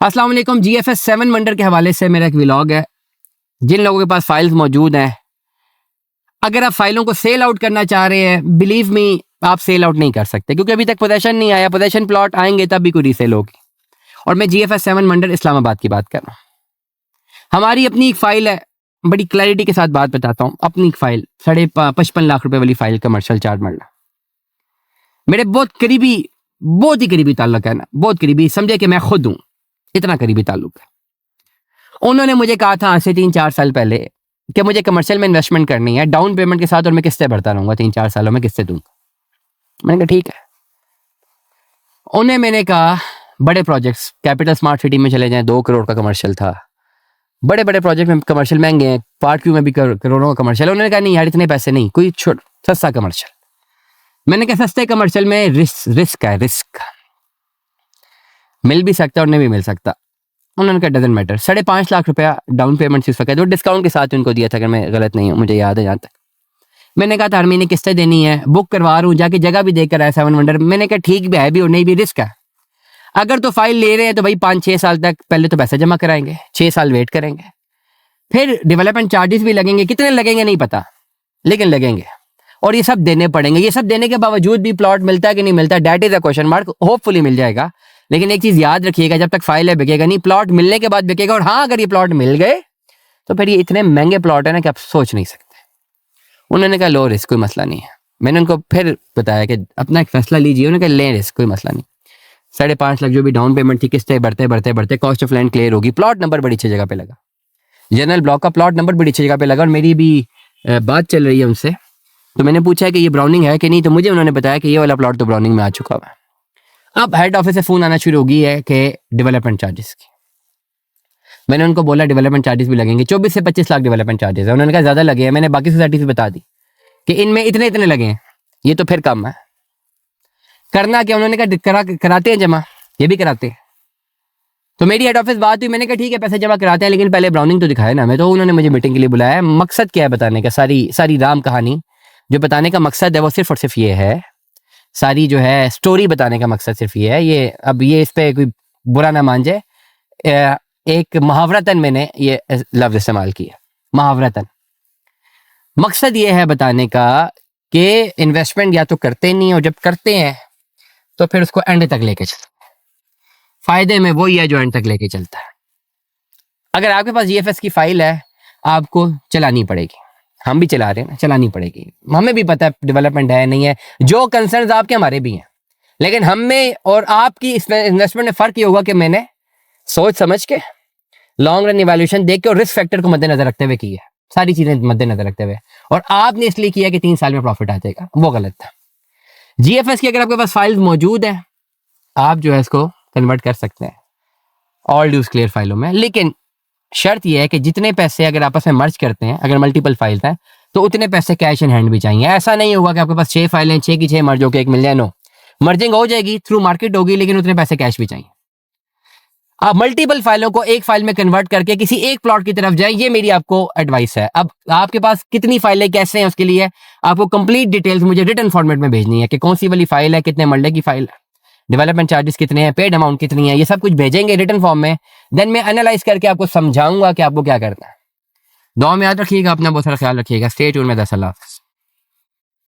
अस्सलाम वालेकुम। GFS 7 wonder के हवाले से मेरा एक व्लॉग है। जिन लोगों के पास फाइल्स मौजूद हैं, अगर आप फाइलों को सेल आउट करना चाह रहे हैं, बिलीव मी आप सेल आउट नहीं कर सकते क्योंकि अभी तक पोजेशन नहीं आया। पोजेशन प्लॉट आएंगे तब भी कोई रीसेल होगी। और मैं GFS 7 वंडर इस्लामाबाद की बात कर रहा हूँ। हमारी अपनी एक फाइल है, बड़ी क्लैरिटी के साथ बात बताता हूँ। अपनी एक फाइल 55 लाख रुपए वाली फाइल, कमर्शियल 4 मरला। मेरे बहुत ही करीबी ताल्लुक है ना, बहुत करीबी, समझे कि मैं खुद हूँ, इतना करीबी ताल्लुक है। उन्होंने मुझे कहा था आज से 3-4 साल पहले कि मुझे कमर्शियल में इन्वेस्टमेंट करनी है डाउन पेमेंट के साथ, और मैं किस्तें भरता रहूंगा 3-4 सालों में, किस्तें दूंगा। मैंने कहा ठीक है। उन्हें मैंने कहा बड़े प्रोजेक्ट्स कैपिटल स्मार्ट सिटी में चले जाएं, 2 करोड़ का कमर्शियल था। बड़े बड़े प्रोजेक्ट में कमर्शियल महंगे हैं, पार्ट क्यू में भी करोड़ों का कमर्शियल। उन्होंने कहा नहीं यार इतने पैसे नहीं, कोई सस्ता कमर्शियल। मैंने कहा सस्ते कमर्शियल में रिस्क है, रिस्क मिल भी सकता है और नहीं भी मिल सकता। उन्होंने कहा डजंट मैटर। 5.5 लाख रुपया डाउन पेमेंट इस वक्त, वो डिस्काउंट के साथ उनको दिया था, अगर मैं गलत नहीं हूँ, मुझे याद है जहाँ तक। मैंने कहा था हर महीने किस्तें देनी है, बुक करवा रहा हूँ, जाके जगह भी देकर आया 7 वंडर। मैंने कहा ठीक भी है भी और नहीं भी, रिस्क है। अगर तो फाइल ले रहे हैं तो भाई 5-6 साल तक पहले तो पैसे जमा कराएंगे, 6 साल वेट करेंगे, फिर डेवलपमेंट चार्जेस भी लगेंगे। कितने लगेंगे नहीं पता, लेकिन लगेंगे, और ये सब देने पड़ेंगे। ये सब देने के बावजूद भी प्लॉट मिलता है कि नहीं मिलता, date is a question mark. Hopefully मिल जाएगा, लेकिन एक चीज याद रखिएगा, जब तक फाइल है बिकेगा नहीं, प्लॉट मिलने के बाद बिकेगा। और हाँ, अगर ये प्लॉट मिल गए तो फिर ये इतने महंगे प्लॉट है ना कि आप सोच नहीं सकते। उन्होंने कहा लो रिस्क, कोई मसला नहीं है। मैंने उनको फिर बताया कि अपना एक फैसला लीजिए। उन्होंने कहा ले रिस्क, कोई मसला नहीं। 5.5 लाख जो भी डाउन पेमेंट थी, किस्तें बढ़ते कॉस्ट ऑफ लैंड क्लियर होगी। प्लॉट नंबर बड़ी अच्छी जगह पे लगा, जनरल ब्लॉक का प्लॉट नंबर बड़ी अच्छी जगह पे लगा। और मेरी भी बात चल रही है उनसे, तो मैंने पूछा कि ये ब्राउनिंग है कि नहीं, तो मुझे उन्होंने बताया कि ये वाला प्लॉट तो ब्राउनिंग में आ चुका हुआ है। अब हेड ऑफिस से फोन आना शुरू हो गई है कि डेवलपमेंट चार्जेस की। मैंने उनको बोला डेवलपमेंट चार्जेस भी लगेंगे, 24 से 25 लाख डेवलपमेंट चार्जेस है। उन्होंने कहा ज्यादा लगे हैं। मैंने बाकी सोसाइटी से बता दी कि इनमें इतने लगे हैं, ये तो फिर कम है। करना क्या, उन्होंने कहा कराते हैं जमा, ये भी कराते हैं। तो मेरी हेड ऑफिस बात हुई, मैंने कहा ठीक है पैसे जमा कराते हैं, लेकिन पहले ब्राउनिंग तो दिखाए ना हमें। तो उन्होंने मुझे मीटिंग के लिए बुलाया। मकसद क्या है बताने का, सारी राम कहानी जो बताने का मकसद है वो सिर्फ और सिर्फ ये है, सारी जो है स्टोरी बताने का मकसद सिर्फ ये है। ये अब ये इस पे कोई बुरा ना मान जाए, एक मुहावरतन मैंने ये लफ्ज इस्तेमाल किया, मुहावरतन। मकसद ये है बताने का कि इन्वेस्टमेंट या तो करते नहीं, और जब करते हैं तो फिर उसको एंड तक लेके चलते हैं। फायदे में वही है जो एंड तक लेके चलता है। अगर आपके पास GFS की फाइल है, आपको चलानी पड़ेगी। हम भी चला रहे हैं ना, चलानी पड़ेगी। हमें भी पता है डेवलपमेंट है नहीं है, जो कंसर्न्स आपके हमारे भी हैं, लेकिन हमें और आपकी इन्वेस्टमेंट में फर्क ये होगा कि मैंने सोच समझ के लॉन्ग रन इवैल्यूएशन देख के और रिस्क फैक्टर को मद्देनजर रखते हुए की है, सारी चीजें मद्देनजर रखते हुए। और आपने इसलिए किया कि 3 साल में प्रॉफिट आ जाएगा, वो गलत था। GFS की अगर आपके पास फाइल्स मौजूद है, आप जो है इसको कन्वर्ट कर सकते हैं ऑल ड्यूज क्लियर फाइलों में। लेकिन शर्त यह है कि जितने पैसे अगर आपस में मर्ज करते हैं, अगर मल्टीपल फाइल्स हैं, तो उतने पैसे कैश इन हैंड भी चाहिए। ऐसा नहीं होगा कि आपके पास 6 फाइलें, 6 की 6 मर्ज होकर एक मिल जाए। नो, मर्जिंग हो जाएगी, थ्रू मार्केट होगी, लेकिन उतने पैसे कैश भी चाहिए। आप मल्टीपल फाइलों को एक फाइल में कन्वर्ट करके किसी एक प्लॉट की तरफ जाएं, ये मेरी आपको एडवाइस है। अब आपके पास कितनी फाइलें कैसे हैं, उसके लिए आपको कंप्लीट डिटेल्स मुझे रिटन फॉर्मेट में भेजनी है कि कौन सी वाली फाइल है, कितने मरले की फाइल है, डेवलपमेंट चार्जेस कितने हैं, पेड अमाउंट कितनी है, ये सब कुछ भेजेंगे रिटन फॉर्म में। देन मैं एनालाइज करके आपको समझाऊंगा कि आपको क्या करना है। दुआ में याद रखिएगा, अपना बहुत सारा ख्याल रखिएगा। स्टे ट्यून में 10 अल्लाह।